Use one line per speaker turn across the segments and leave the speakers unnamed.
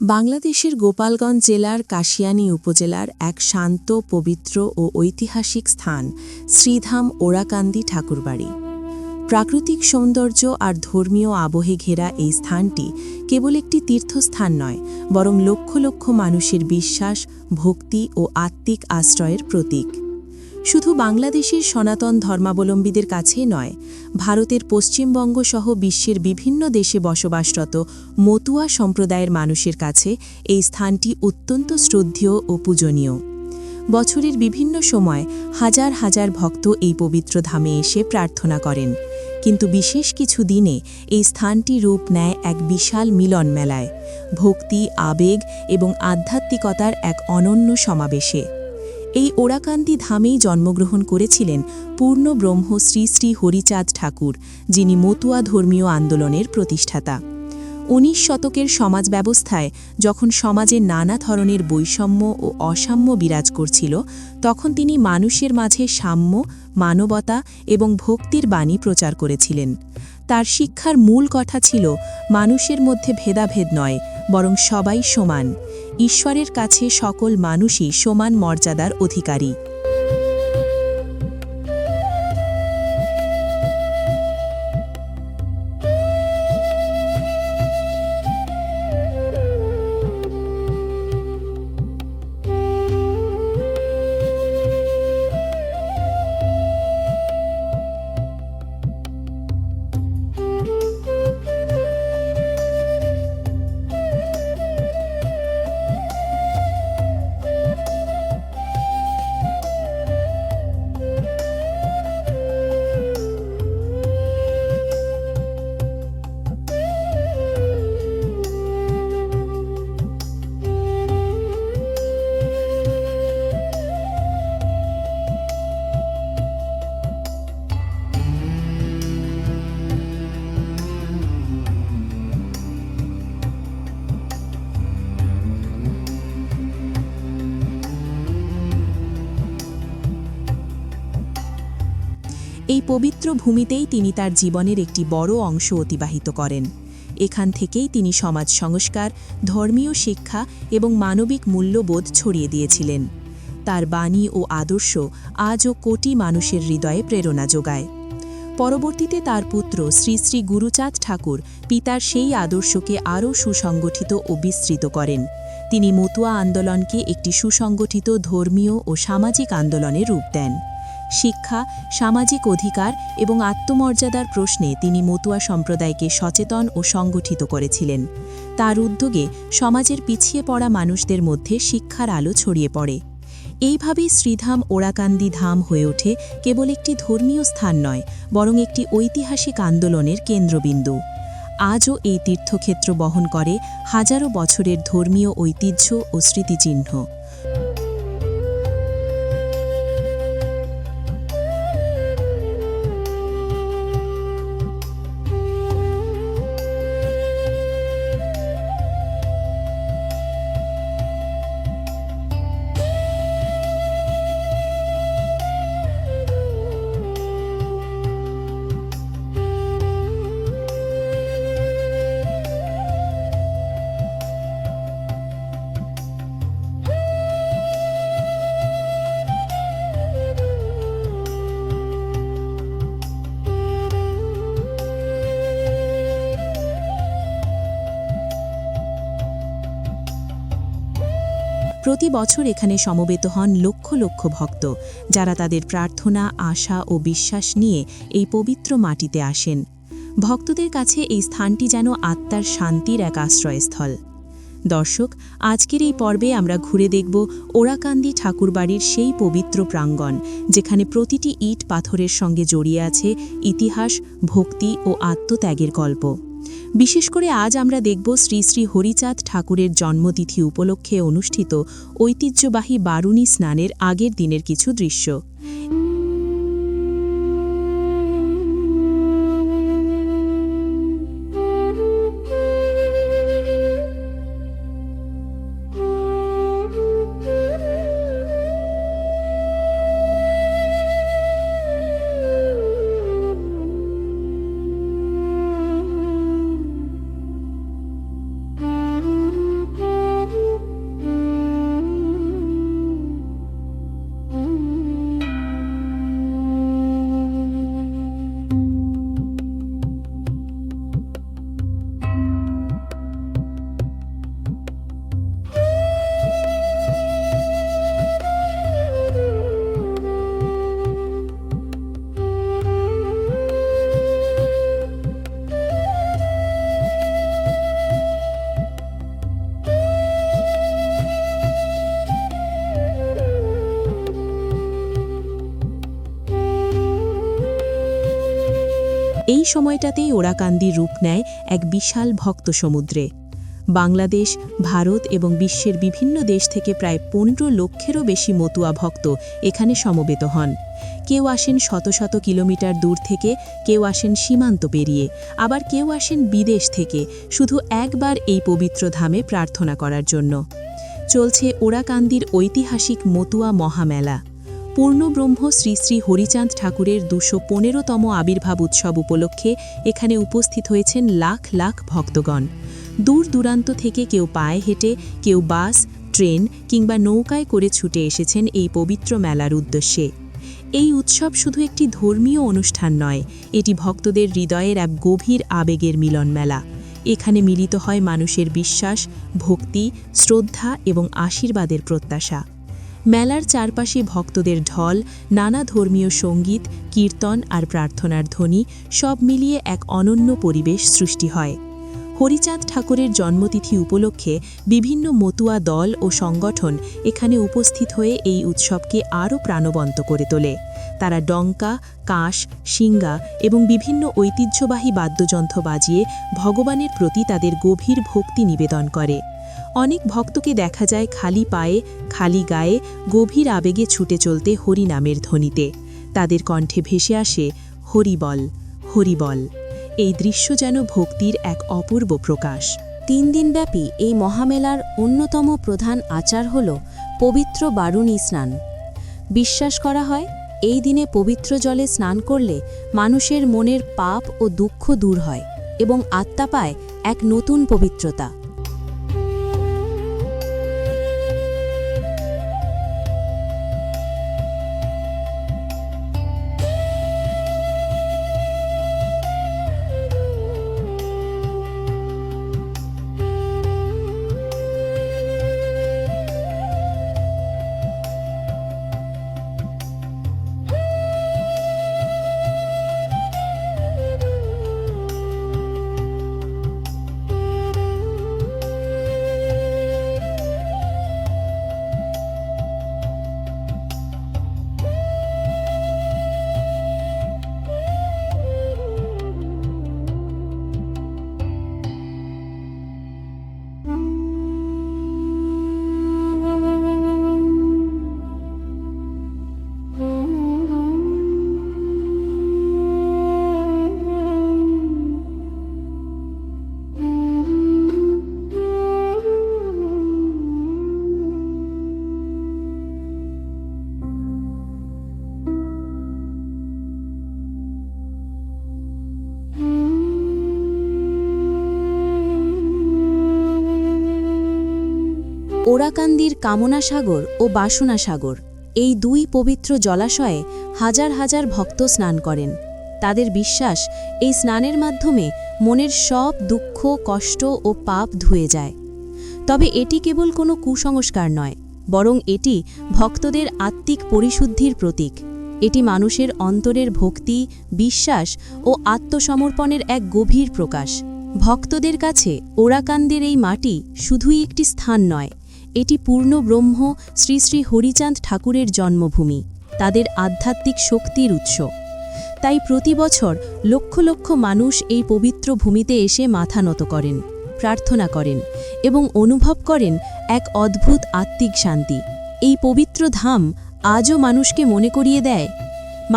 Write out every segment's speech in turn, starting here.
বাংলাদেশের গোপালগঞ্জ জেলার কাশিয়ানী উপজেলার এক শান্ত, পবিত্র ও ঐতিহাসিক স্থান শ্রীধাম ওরাকান্দি ঠাকুরবাড়ি। প্রাকৃতিক সৌন্দর্য আর ধর্মীয় আবহে ঘেরা এই স্থানটি কেবল একটি তীর্থস্থান নয়, বরং লক্ষ লক্ষ মানুষের বিশ্বাস, ভক্তি ও আত্মিক আশ্রয়ের প্রতীক। শুধু বাংলাদেশের সনাতন ধর্মাবলম্বীদের কাছেই নয়, ভারতের পশ্চিমবঙ্গ সহ বিশ্বের বিভিন্ন দেশে বসবাসরত মতুয়া সম্প্রদায়ের মানুষের কাছে এই স্থানটি অত্যন্ত শ্রদ্ধেয় ও পূজনীয়। বছরের বিভিন্ন সময় হাজার হাজার ভক্ত এই পবিত্র ধামে এসে প্রার্থনা করেন, কিন্তু বিশেষ কিছু দিনে এই স্থানটি রূপ নেয় এক বিশাল মিলন মেলায়, ভক্তি, আবেগ এবং আধ্যাত্মিকতার এক অনন্য সমাবেশে। এই ওরাকান্দি ধামেই জন্মগ্রহণ করেছিলেন পূর্ণ ব্রহ্ম শ্রী শ্রী হরিচাঁদ ঠাকুর, যিনি মতুয়া ধর্মীয় আন্দোলনের প্রতিষ্ঠাতা। ১৯ শতকের সমাজ ব্যবস্থায় যখন সমাজে নানা ধরনের বৈষম্য ও অসাম্য বিরাজ করছিল, তখন তিনি মানুষের মাঝে সাম্য, মানবতা এবং ভক্তির বাণী প্রচার করেছিলেন। তার শিক্ষার মূল কথা ছিল মানুষের মধ্যে ভেদাভেদ নয়, বরং সবাই সমান। ঈশ্বরের কাছে সকল মানুষই সমান মর্যাদার অধিকারী। এই পবিত্র ভূমিতেই তিনি তার জীবনের একটি বড় অংশ অতিবাহিত করেন। এখান থেকেই তিনি সমাজ সংস্কার, ধর্মীয় শিক্ষা এবং মানবিক মূল্যবোধ ছড়িয়ে দিয়েছিলেন। তার বাণী ও আদর্শ আজও কোটি মানুষের হৃদয়ে প্রেরণা যোগায়। পরবর্তীতে তার পুত্র শ্রী শ্রী গুরুচাঁদ ঠাকুর পিতার সেই আদর্শকে আরও সুসংগঠিত ও বিস্তৃত করেন। তিনি মতুয়া আন্দোলনকে একটি সুসংগঠিত ধর্মীয় ও সামাজিক আন্দোলনে রূপ দেন। শিক্ষা, সামাজিক অধিকার এবং আত্মমর্যাদার প্রশ্নে তিনি মতুয়া সম্প্রদায়কে সচেতন ও সংগঠিত করেছিলেন। তার উদ্যোগে সমাজের পিছিয়ে পড়া মানুষদের মধ্যে শিক্ষার আলো ছড়িয়ে পড়ে। এইভাবেই শ্রীধাম ওরাকান্দি ধাম হয়ে ওঠে কেবল একটি ধর্মীয় স্থান নয়, বরং একটি ঐতিহাসিক আন্দোলনের কেন্দ্রবিন্দু। আজও এই তীর্থক্ষেত্র বহন করে হাজারো বছরের ধর্মীয় ঐতিহ্য ও স্মৃতিচিহ্ন। প্রতি বছর এখানে সমবেত হন লক্ষ লক্ষ ভক্ত, যারা তাদের প্রার্থনা, আশা ও বিশ্বাস নিয়ে এই পবিত্র মাটিতে আসেন। ভক্তদের কাছে এই স্থানটি যেন আত্মার শান্তির এক আশ্রয়স্থল। দর্শক, আজকের এই পর্বে আমরা ঘুরে দেখব ওরাকান্দি ঠাকুরবাড়ির সেই পবিত্র প্রাঙ্গণ, যেখানে প্রতিটি ইট পাথরের সঙ্গে জড়িয়ে আছে ইতিহাস, ভক্তি ও আত্মত্যাগের গল্প। বিশেষ করে আজ আমরা দেখব শ্রী শ্রী হরিচাঁদ ঠাকুরের জন্মতিথি উপলক্ষে অনুষ্ঠিত ঐতিহ্যবাহী বারুণী স্নানের আগের দিনের কিছু দৃশ্য। এই সময়টাতেই ওরাকান্দি রূপ নেয় এক বিশাল ভক্ত সমুদ্রে। বাংলাদেশ, ভারত এবং বিশ্বের বিভিন্ন দেশ থেকে প্রায় 15 লক্ষেরও বেশি মতুয়া ভক্ত এখানে সমবেত হন। কেউ আসেন শত শত কিলোমিটার দূর থেকে, কেউ আসেন সীমান্ত পেরিয়ে, আবার কেউ আসেন বিদেশ থেকে শুধু একবার এই পবিত্র ধামে প্রার্থনা করার জন্য। চলছে ওরাকান্দির ঐতিহাসিক মতুয়া মহামেলা। পূর্ণব্রহ্ম শ্রী শ্রী হরিচাঁদ ঠাকুরের 215তম আবির্ভাব উৎসব উপলক্ষে এখানে উপস্থিত হয়েছেন লাখ লাখ ভক্তগণ। দূর দূরান্ত থেকে কেউ পায়ে হেঁটে, কেউ বাস, ট্রেন কিংবা নৌকায় করে ছুটে এসেছেন এই পবিত্র মেলার উদ্দেশ্যে। এই উৎসব শুধু একটি ধর্মীয় অনুষ্ঠান নয়, এটি ভক্তদের হৃদয়ের এক গভীর আবেগের মিলন মেলা। এখানে মিলিত হয় মানুষের বিশ্বাস, ভক্তি, শ্রদ্ধা এবং আশীর্বাদের প্রত্যাশা। মেলার চারপাশে ভক্তদের ঢল, নানা ধর্মীয় সঙ্গীত, কীর্তন আর প্রার্থনার ধ্বনি সব মিলিয়ে এক অনন্য পরিবেশ সৃষ্টি হয়। হরিচাঁদ ঠাকুরের জন্মতিথি উপলক্ষে বিভিন্ন মতুয়া দল ও সংগঠন এখানে উপস্থিত হয়ে এই উৎসবকে আরও প্রাণবন্ত করে তোলে। তারা ডঙ্কা, কাঁস, শিঙ্গা এবং বিভিন্ন ঐতিহ্যবাহী বাদ্যযন্ত্র বাজিয়ে ভগবানের প্রতি তাদের গভীর ভক্তি নিবেদন করে। অনেক ভক্তকে দেখা যায় খালি পায়ে, খালি গায়ে, গভীর আবেগে ছুটে চলতে হরিনামের ধ্বনিতে। তাদের কণ্ঠে ভেসে আসে হরিবল, হরিবল। এই দৃশ্য যেন ভক্তির এক অপূর্ব প্রকাশ।
3 দিনব্যাপী এই মহামেলার অন্যতম প্রধান আচার হল পবিত্র বারুণী স্নান। বিশ্বাস করা হয় এই দিনে পবিত্র জলে স্নান করলে মানুষের মনের পাপ ও দুঃখ দূর হয় এবং আত্মা পায় এক নতুন পবিত্রতা। ওরাকান্দির কামনা সাগর ও বাসনা সাগর, এই 2 পবিত্র জলাশয়ে হাজার হাজার ভক্ত স্নান করেন। তাদের বিশ্বাস এই স্নানের মাধ্যমে মনের সব দুঃখ, কষ্ট ও পাপ ধুয়ে যায়। তবে এটি কেবল কোনো কুসংস্কার নয়, বরং এটি ভক্তদের আত্মিক পরিশুদ্ধির প্রতীক। এটি মানুষের অন্তরের ভক্তি, বিশ্বাস ও আত্মসমর্পণের এক গভীর প্রকাশ। ভক্তদের কাছে ওরাকান্দির এই মাটি শুধুই একটি স্থান নয়, এটি পূর্ণ ব্রহ্ম শ্রী শ্রী হরিচাঁদ ঠাকুরের জন্মভূমি, তাদের আধ্যাত্মিক শক্তির উৎস। তাই প্রতি বছর লক্ষ লক্ষ মানুষ এই পবিত্র ভূমিতে এসে মাথা নত করেন, প্রার্থনা করেন এবং অনুভব করেন এক অদ্ভুত আত্মিক শান্তি। এই পবিত্র ধাম আজও মানুষকে মনে করিয়ে দেয়,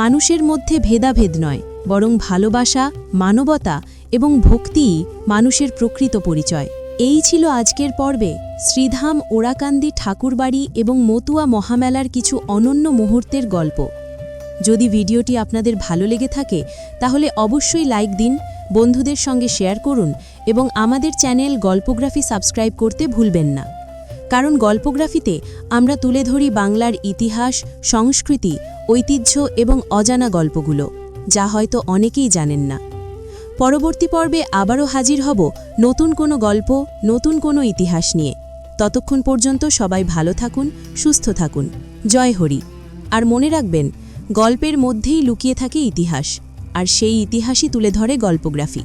মানুষের মধ্যে ভেদাভেদ নয়, বরং ভালোবাসা, মানবতা এবং ভক্তিই মানুষের প্রকৃত পরিচয়। এই ছিল আজকের পর্বে শ্রীধাম ওরাকান্দি ঠাকুরবাড়ি এবং মতুয়া মহামেলার কিছু অনন্য মুহূর্তের গল্প। যদি ভিডিওটি আপনাদের ভালো লেগে থাকে তাহলে অবশ্যই লাইক দিন, বন্ধুদের সঙ্গে শেয়ার করুন এবং আমাদের চ্যানেল গল্পগ্রাফি সাবস্ক্রাইব করতে ভুলবেন না। কারণ গল্পগ্রাফিতে আমরা তুলে ধরি বাংলার ইতিহাস, সংস্কৃতি, ঐতিহ্য এবং অজানা গল্পগুলো, যা হয়তো অনেকেই জানেন না। পরবর্তী পর্বে আবারও হাজির হব নতুন কোনো গল্প, নতুন কোনো ইতিহাস নিয়ে। ততক্ষণ পর্যন্ত সবাই ভালো থাকুন, সুস্থ থাকুন। জয় হরি। আর মনে রাখবেন, গল্পের মধ্যেই লুকিয়ে থাকে ইতিহাস, আর সেই ইতিহাসই তুলে ধরে গল্পগ্রাফি।